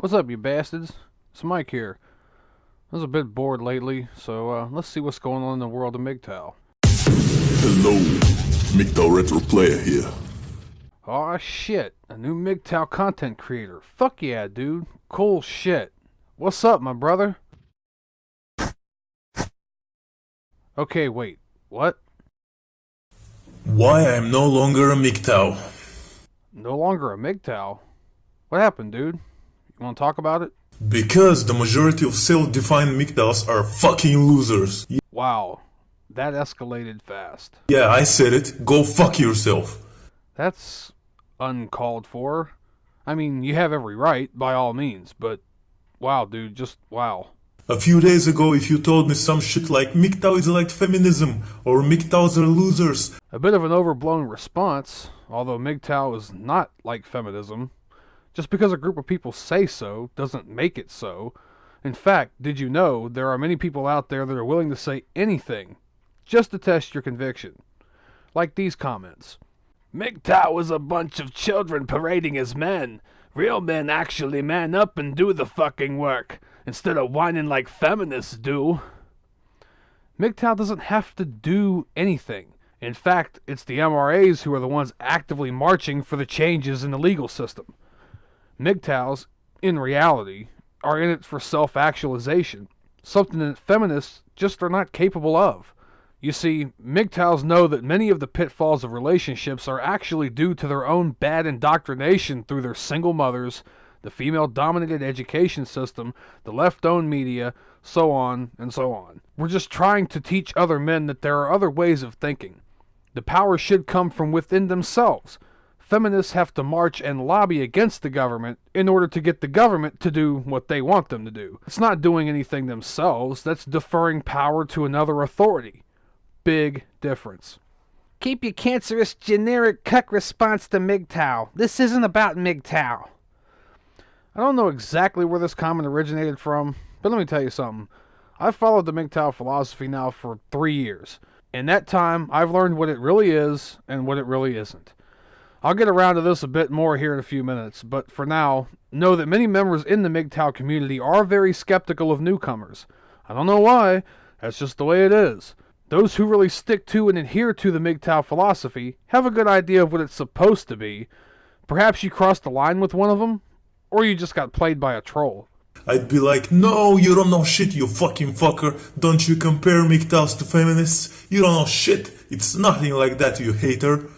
What's up, you bastards? It's Mike here. I was a bit bored lately, so let's see what's going on in the world of MGTOW. Hello, MGTOW Retro Playa here. Aw shit, a new MGTOW content creator. Fuck yeah, dude. Cool shit. What's up, my brother? Okay, wait. What? Why I am no longer a MGTOW. No longer a MGTOW? What happened, dude? You want to talk about it? Because the majority of self-defined MGTOWs are fucking losers. Wow. That escalated fast. Yeah, I said it. Go fuck yourself. That's uncalled for. I mean, you have every right, by all means, but wow, dude, just wow. A few days ago, if you told me some shit like MGTOW is like feminism, or MGTOWs are losers. A bit of an overblown response, although MGTOW is not like feminism. Just because a group of people say so doesn't make it so. In fact, did you know there are many people out there that are willing to say anything just to test your conviction? Like these comments. MGTOW is a bunch of children parading as men. Real men actually man up and do the fucking work, instead of whining like feminists do. MGTOW doesn't have to do anything. In fact, it's the MRAs who are the ones actively marching for the changes in the legal system. MGTOWs, in reality, are in it for self-actualization, something that feminists just are not capable of. You see, MGTOWs know that many of the pitfalls of relationships are actually due to their own bad indoctrination through their single mothers, the female-dominated education system, the left-owned media, so on and so on. We're just trying to teach other men that there are other ways of thinking. The power should come from within themselves. Feminists have to march and lobby against the government in order to get the government to do what they want them to do. It's not doing anything themselves, that's deferring power to another authority. Big difference. Keep your cancerous generic cuck response to MGTOW. This isn't about MGTOW. I don't know exactly where this comment originated from, but let me tell you something. I've followed the MGTOW philosophy now for 3 years. In that time, I've learned what it really is and what it really isn't. I'll get around to this a bit more here in a few minutes, but for now, know that many members in the MGTOW community are very skeptical of newcomers. I don't know why, that's just the way it is. Those who really stick to and adhere to the MGTOW philosophy have a good idea of what it's supposed to be. Perhaps you crossed the line with one of them, or you just got played by a troll. I'd be like, no, you don't know shit, you fucking fucker. Don't you compare MGTOWs to feminists? You don't know shit. It's nothing like that, you hater.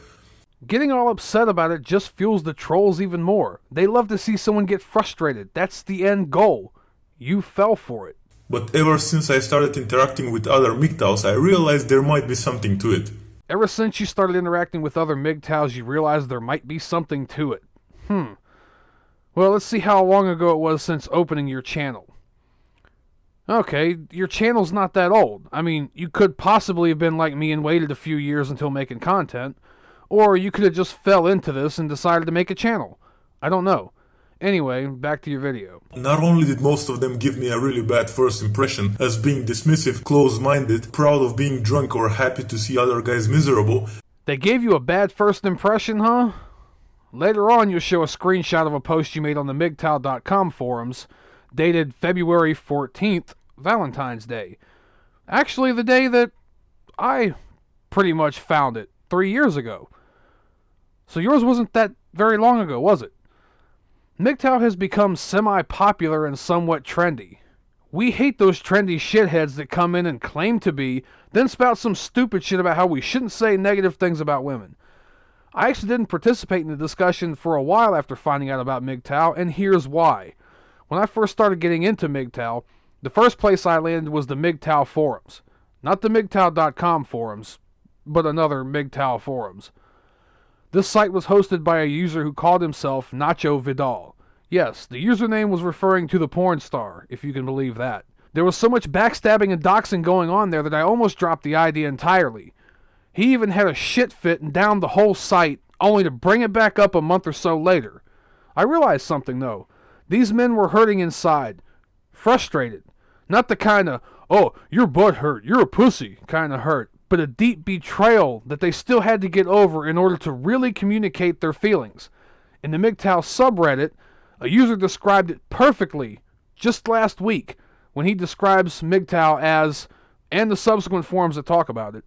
Getting all upset about it just fuels the trolls even more. They love to see someone get frustrated. That's the end goal. You fell for it. But ever since I started interacting with other MGTOWs, I realized there might be something to it. Ever since you started interacting with other MGTOWs, you realized there might be something to it. Well, let's see how long ago it was since opening your channel. Okay, your channel's not that old. I mean, you could possibly have been like me and waited a few years until making content. Or you could have just fell into this and decided to make a channel. I don't know. Anyway, back to your video. Not only did most of them give me a really bad first impression as being dismissive, close-minded, proud of being drunk or happy to see other guys miserable. They gave you a bad first impression, huh? Later on, you'll show a screenshot of a post you made on the MGTOW.com forums, dated February 14th, Valentine's Day. Actually, the day that I pretty much found it, 3 years ago. So yours wasn't that very long ago, was it? MGTOW has become semi-popular and somewhat trendy. We hate those trendy shitheads that come in and claim to be, then spout some stupid shit about how we shouldn't say negative things about women. I actually didn't participate in the discussion for a while after finding out about MGTOW, and here's why. When I first started getting into MGTOW, the first place I landed was the MGTOW forums. Not the MGTOW.com forums, but another MGTOW forums. This site was hosted by a user who called himself Nacho Vidal. Yes, the username was referring to the porn star, if you can believe that. There was so much backstabbing and doxing going on there that I almost dropped the idea entirely. He even had a shit fit and downed the whole site, only to bring it back up a month or so later. I realized something though. These men were hurting inside. Frustrated. Not the kind of, oh, your butt hurt, you're a pussy kind of hurt, but a deep betrayal that they still had to get over in order to really communicate their feelings. In the MGTOW subreddit, A user described it perfectly just last week when he describes MGTOW as, and the subsequent forums that talk about it,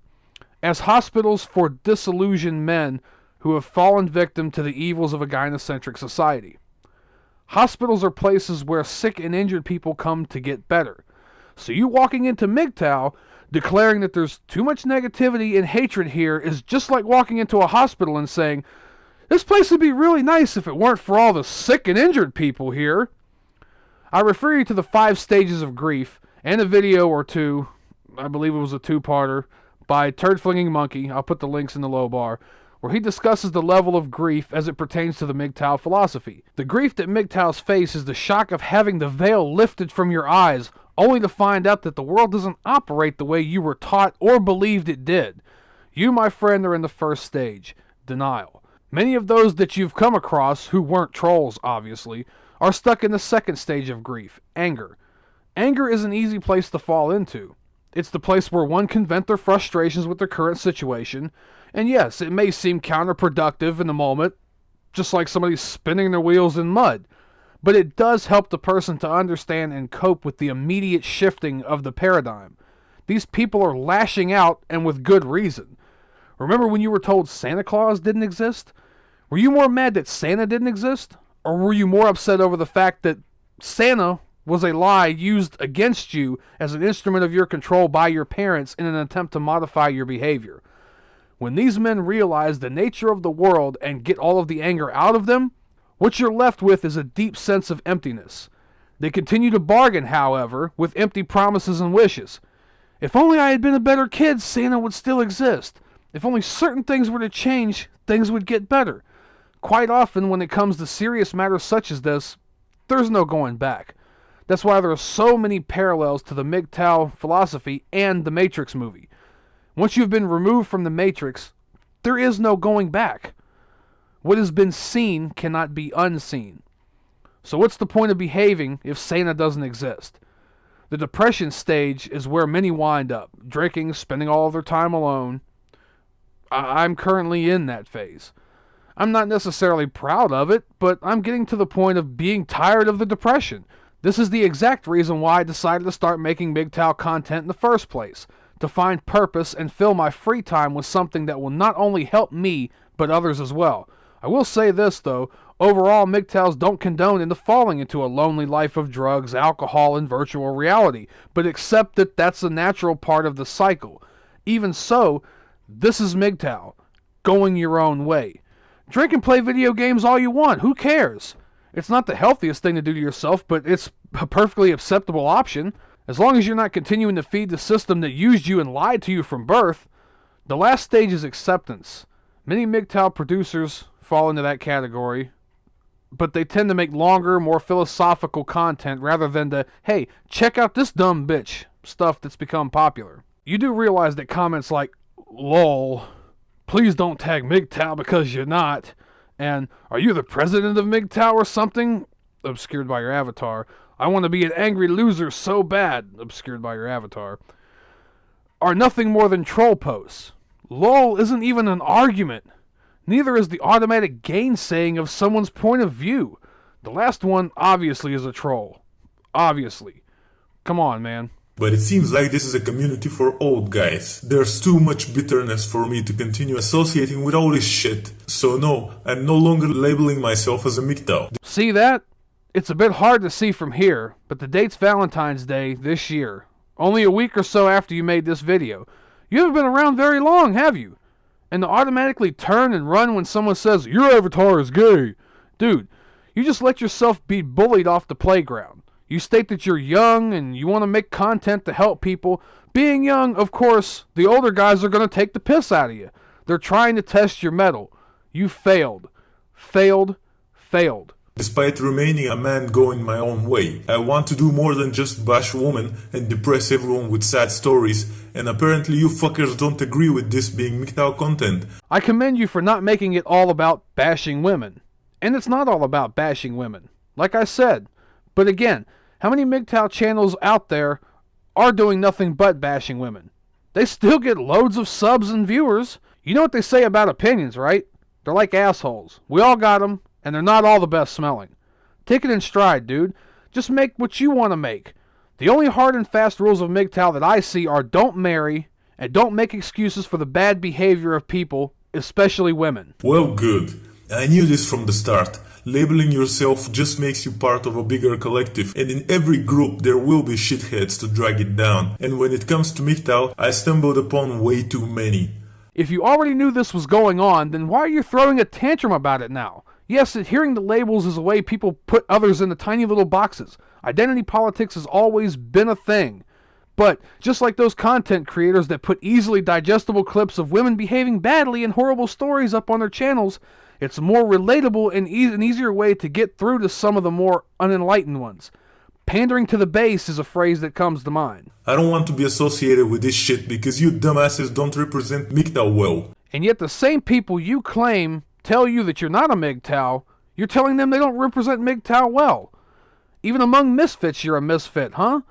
as hospitals for disillusioned men who have fallen victim to the evils of a gynocentric society. Hospitals are places where sick and injured people come to get better. So you walking into MGTOW declaring that there's too much negativity and hatred here is just like walking into a hospital and saying, this place would be really nice if it weren't for all the sick and injured people here. I refer you to the 5 stages of grief and a video or two, I believe it was a 2-parter, by Turd Flinging Monkey, I'll put the links in the low bar, where he discusses the level of grief as it pertains to the MGTOW philosophy. The grief that MGTOWs face is the shock of having the veil lifted from your eyes, only to find out that the world doesn't operate the way you were taught or believed it did. You, my friend, are in the first stage, denial. Many of those that you've come across, who weren't trolls, obviously, are stuck in the second stage of grief, anger. Anger is an easy place to fall into. It's the place where one can vent their frustrations with their current situation, and yes, it may seem counterproductive in the moment, just like somebody spinning their wheels in mud, but it does help the person to understand and cope with the immediate shifting of the paradigm. These people are lashing out, and with good reason. Remember when you were told Santa Claus didn't exist? Were you more mad that Santa didn't exist? Or were you more upset over the fact that Santa was a lie used against you as an instrument of your control by your parents in an attempt to modify your behavior? When these men realize the nature of the world and get all of the anger out of them, what you're left with is a deep sense of emptiness. They continue to bargain, however, with empty promises and wishes. If only I had been a better kid, Santa would still exist. If only certain things were to change, things would get better. Quite often, when it comes to serious matters such as this, there's no going back. That's why there are so many parallels to the MGTOW philosophy and the Matrix movie. Once you've been removed from the Matrix, there is no going back. What has been seen cannot be unseen. So what's the point of behaving if Santa doesn't exist? The depression stage is where many wind up, drinking, spending all of their time alone. I'm currently in that phase. I'm not necessarily proud of it, but I'm getting to the point of being tired of the depression. This is the exact reason why I decided to start making MGTOW content in the first place, to find purpose and fill my free time with something that will not only help me, but others as well. I will say this though, overall MGTOWs don't condone into falling into a lonely life of drugs, alcohol, and virtual reality, but accept that that's a natural part of the cycle. Even so, this is MGTOW, going your own way. Drink and play video games all you want, who cares? It's not the healthiest thing to do to yourself, but it's a perfectly acceptable option. As long as you're not continuing to feed the system that used you and lied to you from birth. The last stage is acceptance. Many MGTOW producers fall into that category, but they tend to make longer, more philosophical content rather than the, hey, check out this dumb bitch stuff that's become popular. You do realize that comments like, lol, please don't tag MGTOW because you're not, and are you the president of MGTOW or something? Obscured by your avatar. I want to be an angry loser so bad, obscured by your avatar, are nothing more than troll posts. LOL isn't even an argument. Neither is the automatic gainsaying of someone's point of view. The last one obviously is a troll. Obviously. Come on, man. But it seems like this is a community for old guys. There's too much bitterness for me to continue associating with all this shit. So no, I'm no longer labeling myself as a MGTOW. See that? It's a bit hard to see from here, but the date's Valentine's Day this year. Only a week or so after you made this video. You haven't been around very long, have you? And to automatically turn and run when someone says, your avatar is gay. Dude, you just let yourself be bullied off the playground. You state that you're young and you want to make content to help people. Being young, of course, the older guys are going to take the piss out of you. They're trying to test your mettle. You failed. Failed. Failed. Despite remaining a man going my own way, I want to do more than just bash women and depress everyone with sad stories, and apparently you fuckers don't agree with this being MGTOW content. I commend you for not making it all about bashing women. And it's not all about bashing women, like I said. But again, how many MGTOW channels out there are doing nothing but bashing women? They still get loads of subs and viewers. You know what they say about opinions, right? They're like assholes. We all got them. And they're not all the best smelling. Take it in stride, dude. Just make what you want to make. The only hard and fast rules of MGTOW that I see are don't marry and don't make excuses for the bad behavior of people, especially women. Well, good. I knew this from the start. Labeling yourself just makes you part of a bigger collective, and in every group there will be shitheads to drag it down. And when it comes to MGTOW, I stumbled upon way too many. If you already knew this was going on, then why are you throwing a tantrum about it now? Yes, adhering to labels is a way people put others into tiny little boxes. Identity politics has always been a thing. But just like those content creators that put easily digestible clips of women behaving badly and horrible stories up on their channels, it's a more relatable and an easier way to get through to some of the more unenlightened ones. Pandering to the base is a phrase that comes to mind. I don't want to be associated with this shit because you dumbasses don't represent MGTOW well. And yet the same people you claim tell you that you're not a MGTOW, you're telling them they don't represent MGTOW well. Even among misfits, you're a misfit, huh?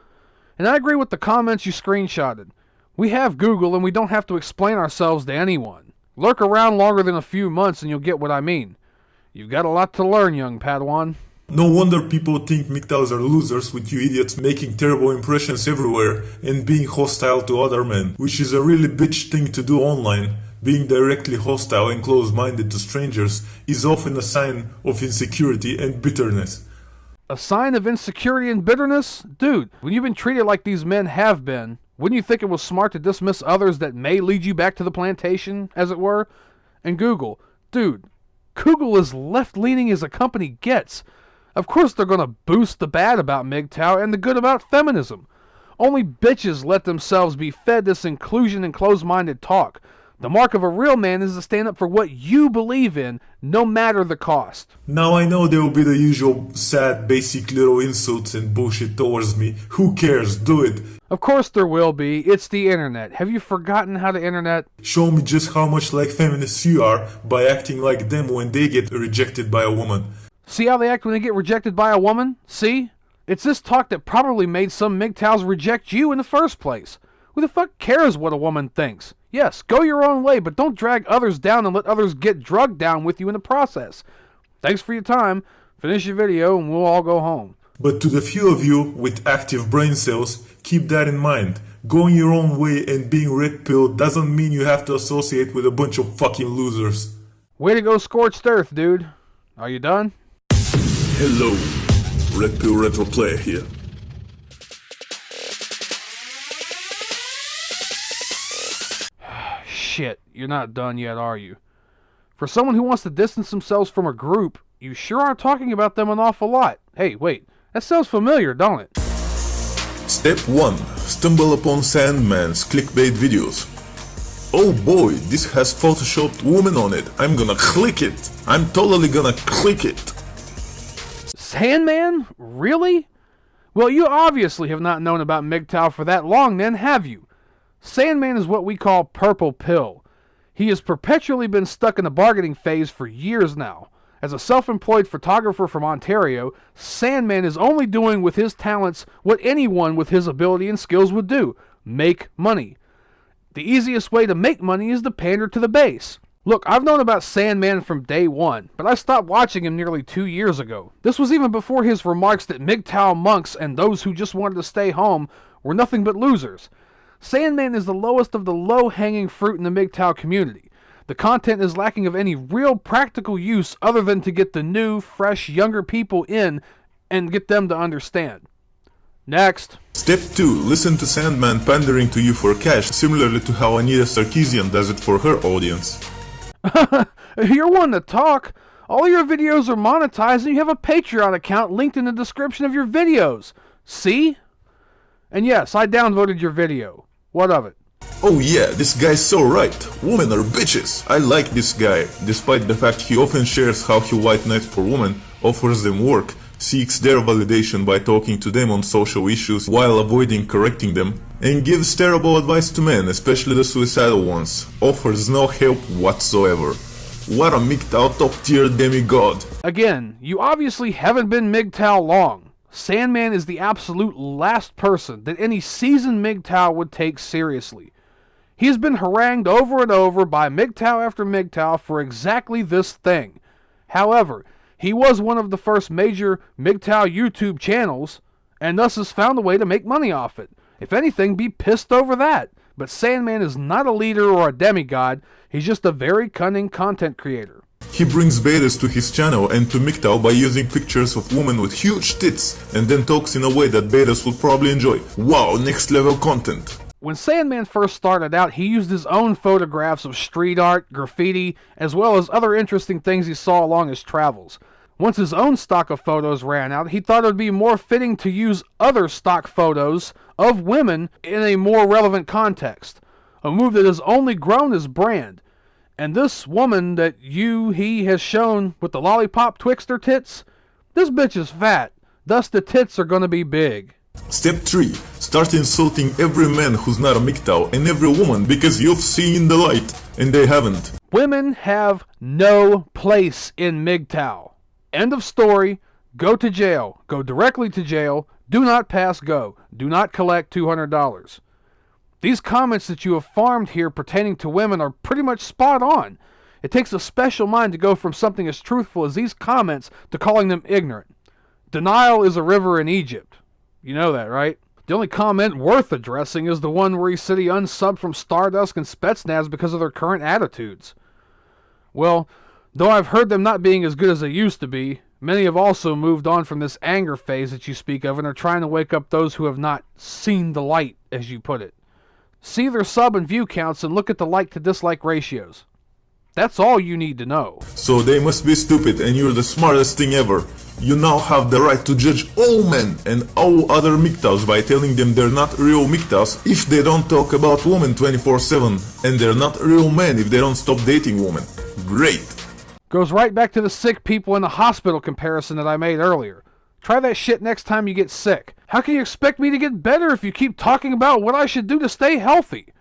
And I agree with the comments you screenshotted. We have Google and we don't have to explain ourselves to anyone. Lurk around longer than a few months and you'll get what I mean. You've got a lot to learn, young Padawan. No wonder people think MGTOWs are losers, with you idiots making terrible impressions everywhere and being hostile to other men, which is a really bitch thing to do online. Being directly hostile and close-minded to strangers is often a sign of insecurity and bitterness. A sign of insecurity and bitterness? Dude, when you've been treated like these men have been, wouldn't you think it was smart to dismiss others that may lead you back to the plantation, as it were? And Google. Dude, Google is left-leaning as a company gets. Of course they're going to boost the bad about MGTOW and the good about feminism. Only bitches let themselves be fed this inclusion and closed-minded talk. The mark of a real man is to stand up for what you believe in, no matter the cost. Now I know there will be the usual sad, basic little insults and bullshit towards me. Who cares? Do it. Of course there will be. It's the internet. Have you forgotten how the internet... Show me just how much like feminists you are by acting like them when they get rejected by a woman. See how they act when they get rejected by a woman? See? It's this talk that probably made some MGTOWs reject you in the first place. Who the fuck cares what a woman thinks? Yes, go your own way, but don't drag others down and let others get drugged down with you in the process. Thanks for your time. Finish your video and we'll all go home. But to the few of you with active brain cells, keep that in mind. Going your own way and being RedPill doesn't mean you have to associate with a bunch of fucking losers. Way to go scorched earth, dude. Are you done? Hello, RedPill Retro Playa here. Shit, you're not done yet, are you? For someone who wants to distance themselves from a group, you sure are talking about them an awful lot. Hey, wait, that sounds familiar, don't it? Step 1. Stumble upon Sandman's clickbait videos. Oh boy, this has photoshopped woman on it. I'm gonna click it. I'm totally gonna click it. Sandman? Really? Well, you obviously have not known about MGTOW for that long then, have you? Sandman is what we call purple pill. He has perpetually been stuck in the bargaining phase for years now. As a self-employed photographer from Ontario, Sandman is only doing with his talents what anyone with his ability and skills would do: make money. The easiest way to make money is to pander to the base. Look, I've known about Sandman from day one, but I stopped watching him nearly 2 years ago. This was even before his remarks that MGTOW monks and those who just wanted to stay home were nothing but losers. Sandman is the lowest of the low-hanging fruit in the MGTOW community. The content is lacking of any real practical use other than to get the new, fresh, younger people in and get them to understand. Next. Step 2. Listen to Sandman pandering to you for cash, similarly to how Anita Sarkeesian does it for her audience. You're one to talk. All your videos are monetized and you have a Patreon account linked in the description of your videos. See? And yes, I downvoted your video. What of it? Oh yeah, this guy's so right. Women are bitches. I like this guy, despite the fact he often shares how he white knights for women, offers them work, seeks their validation by talking to them on social issues while avoiding correcting them, and gives terrible advice to men, especially the suicidal ones, offers no help whatsoever. What a MGTOW top tier demigod. Again, you obviously haven't been MGTOW long. Sandman is the absolute last person that any seasoned MGTOW would take seriously. He has been harangued over and over by MGTOW after MGTOW for exactly this thing. However, He was one of the first major MGTOW YouTube channels, and thus has found a way to make money off it. If anything, be pissed over that. But Sandman is not a leader or a demigod, he's just a very cunning content creator. He brings betas to his channel and to MGTOW by using pictures of women with huge tits, and then talks in a way that betas would probably enjoy. Wow, next level content. When Sandman first started out, he used his own photographs of street art, graffiti, as well as other interesting things he saw along his travels. Once his own stock of photos ran out, he thought it would be more fitting to use other stock photos of women in a more relevant context. A move that has only grown his brand. And this woman that he has shown with the lollipop Twixter tits, this bitch is fat. Thus the tits are gonna be big. Step 3. Start insulting every man who's not a MGTOW and every woman because you've seen the light and they haven't. Women have no place in MGTOW. End of story. Go to jail. Go directly to jail. Do not pass go. Do not collect $200. These comments that you have farmed here pertaining to women are pretty much spot on. It takes a special mind to go from something as truthful as these comments to calling them ignorant. Denial is a river in Egypt. You know that, right? The only comment worth addressing is the one where he said he unsubbed from Stardust and Spetsnaz because of their current attitudes. Well, though I've heard them not being as good as they used to be, many have also moved on from this anger phase that you speak of and are trying to wake up those who have not seen the light, as you put it. See their sub and view counts and look at the like to dislike ratios. That's all you need to know. So they must be stupid and you're the smartest thing ever. You now have the right to judge all men and all other MGTOWs by telling them they're not real MGTOWs if they don't talk about women 24/7, and they're not real men if they don't stop dating women. Great! Goes right back to the sick people in the hospital comparison that I made earlier. Try that shit next time you get sick. How can you expect me to get better if you keep talking about what I should do to stay healthy?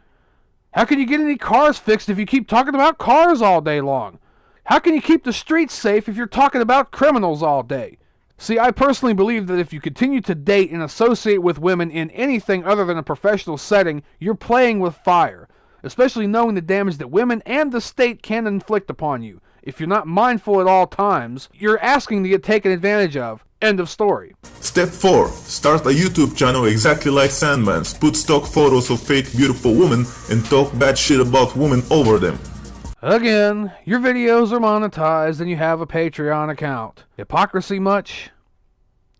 How can you get any cars fixed if you keep talking about cars all day long? How can you keep the streets safe if you're talking about criminals all day? See, I personally believe that if you continue to date and associate with women in anything other than a professional setting, you're playing with fire, especially knowing the damage that women and the state can inflict upon you. If you're not mindful at all times, you're asking to get taken advantage of. End of story. Step 4. Start a YouTube channel exactly like Sandman's. Put stock photos of fake beautiful women and talk bad shit about women over them. Again, your videos are monetized and you have a Patreon account. Hypocrisy much?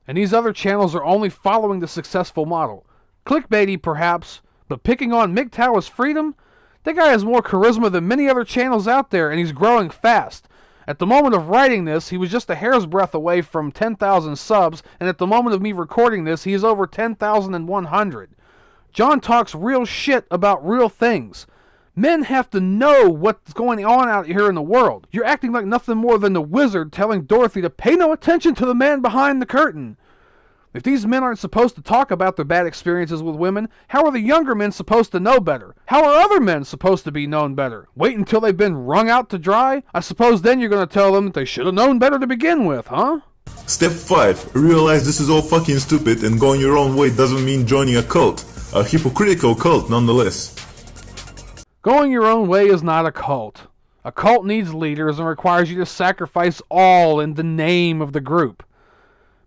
And these other channels are only following the successful model. Clickbaity perhaps, but picking on MGTOW as freedom? That guy has more charisma than many other channels out there, and he's growing fast. At the moment of writing this, he was just a hair's breadth away from 10,000 subs, and at the moment of me recording this, he is over 10,100. John talks real shit about real things. Men have to know what's going on out here in the world. You're acting like nothing more than the wizard telling Dorothy to pay no attention to the man behind the curtain. If these men aren't supposed to talk about their bad experiences with women, how are the younger men supposed to know better? How are other men supposed to be known better? Wait until they've been wrung out to dry? I suppose then you're going to tell them that they should have known better to begin with, huh? Step 5. Realize this is all fucking stupid and going your own way doesn't mean joining a cult. A hypocritical cult nonetheless. Going your own way is not a cult. A cult needs leaders and requires you to sacrifice all in the name of the group.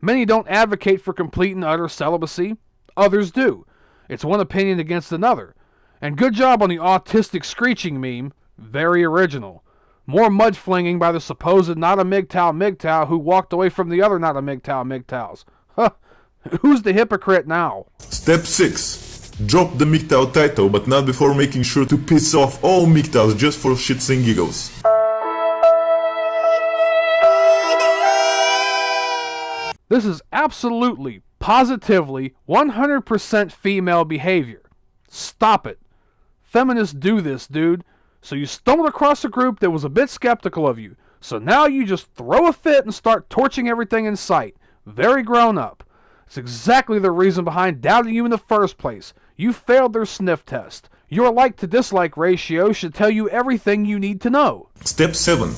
Many don't advocate for complete and utter celibacy. Others do. It's one opinion against another. And good job on the autistic screeching meme. Very original. More mud-flinging by the supposed not a MGTOW who walked away from the other not a MGTOWs. Huh. Who's the hypocrite now? Step 6. Drop the MGTOW title, but not before making sure to piss off all MGTOWs just for shits and giggles. This is absolutely, positively, 100% female behavior. Stop it. Feminists do this, dude. So you stumbled across a group that was a bit skeptical of you. So now you just throw a fit and start torching everything in sight. Very grown up. It's exactly the reason behind doubting you in the first place. You failed their sniff test. Your like to dislike ratio should tell you everything you need to know. Step 7.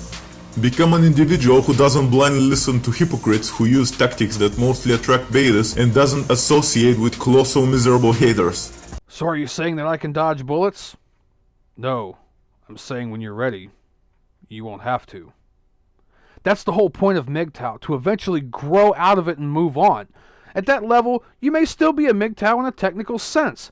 Become an individual who doesn't blindly listen to hypocrites who use tactics that mostly attract betas and doesn't associate with colossal miserable haters. So are you saying that I can dodge bullets? No. I'm saying when you're ready, you won't have to. That's the whole point of MGTOW, to eventually grow out of it and move on. At that level, you may still be a MGTOW in a technical sense,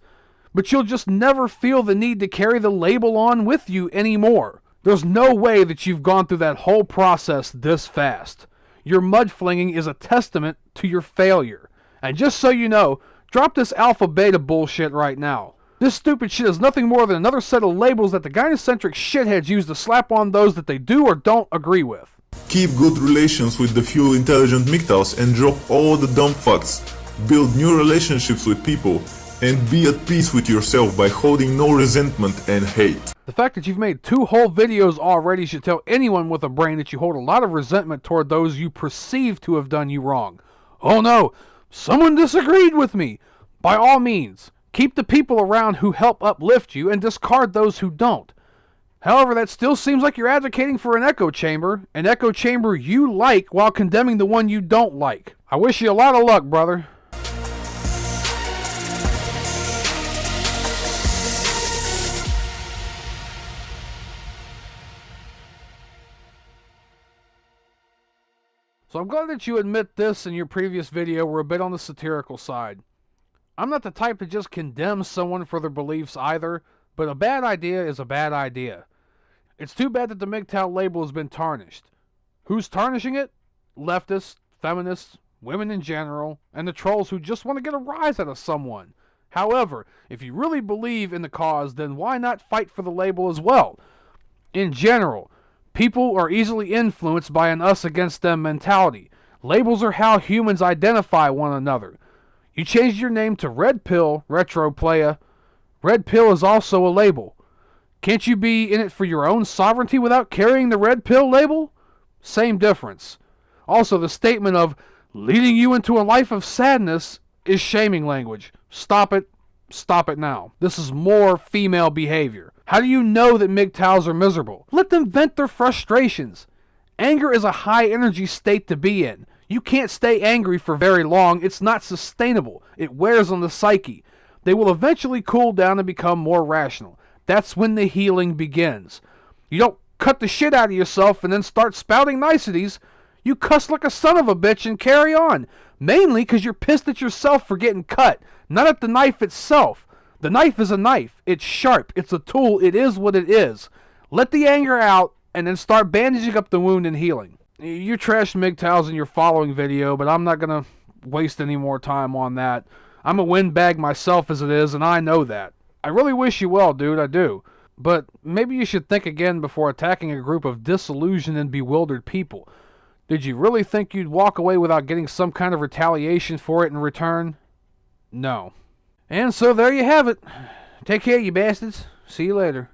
but you'll just never feel the need to carry the label on with you anymore. There's no way that you've gone through that whole process this fast. Your mudflinging is a testament to your failure. And just so you know, drop this alpha beta bullshit right now. This stupid shit is nothing more than another set of labels that the gynocentric shitheads use to slap on those that they do or don't agree with. Keep good relations with the few intelligent MGTOWs and drop all the dumb fucks. Build new relationships with people and be at peace with yourself by holding no resentment and hate. The fact that you've made 2 whole videos already should tell anyone with a brain that you hold a lot of resentment toward those you perceive to have done you wrong. Oh no, someone disagreed with me. By all means, keep the people around who help uplift you and discard those who don't. However, that still seems like you're advocating for an echo chamber you like while condemning the one you don't like. I wish you a lot of luck, brother. So I'm glad that you admit this and your previous video were a bit on the satirical side. I'm not the type to just condemn someone for their beliefs either, but a bad idea is a bad idea. It's too bad that the MGTOW label has been tarnished. Who's tarnishing it? Leftists, feminists, women in general, and the trolls who just want to get a rise out of someone. However, if you really believe in the cause, then why not fight for the label as well? In general, people are easily influenced by an us against them mentality. Labels are how humans identify one another. You changed your name to RedPill, Retro Playa. RedPill is also a label. Can't you be in it for your own sovereignty without carrying the RedPill label? Same difference. Also, the statement of leading you into a life of sadness is shaming language. Stop it. Stop it now. This is more female behavior. How do you know that MGTOWs are miserable? Let them vent their frustrations. Anger is a high energy state to be in. You can't stay angry for very long. It's not sustainable. It wears on the psyche. They will eventually cool down and become more rational. That's when the healing begins. You don't cut the shit out of yourself and then start spouting niceties. You cuss like a son of a bitch and carry on. Mainly because you're pissed at yourself for getting cut, not at the knife itself. The knife is a knife. It's sharp. It's a tool. It is what it is. Let the anger out and then start bandaging up the wound and healing. You trashed MGTOWs in your following video, but I'm not going to waste any more time on that. I'm a windbag myself as it is, and I know that. I really wish you well, dude, I do. But maybe you should think again before attacking a group of disillusioned and bewildered people. Did you really think you'd walk away without getting some kind of retaliation for it in return? No. And so there you have it. Take care, you bastards. See you later.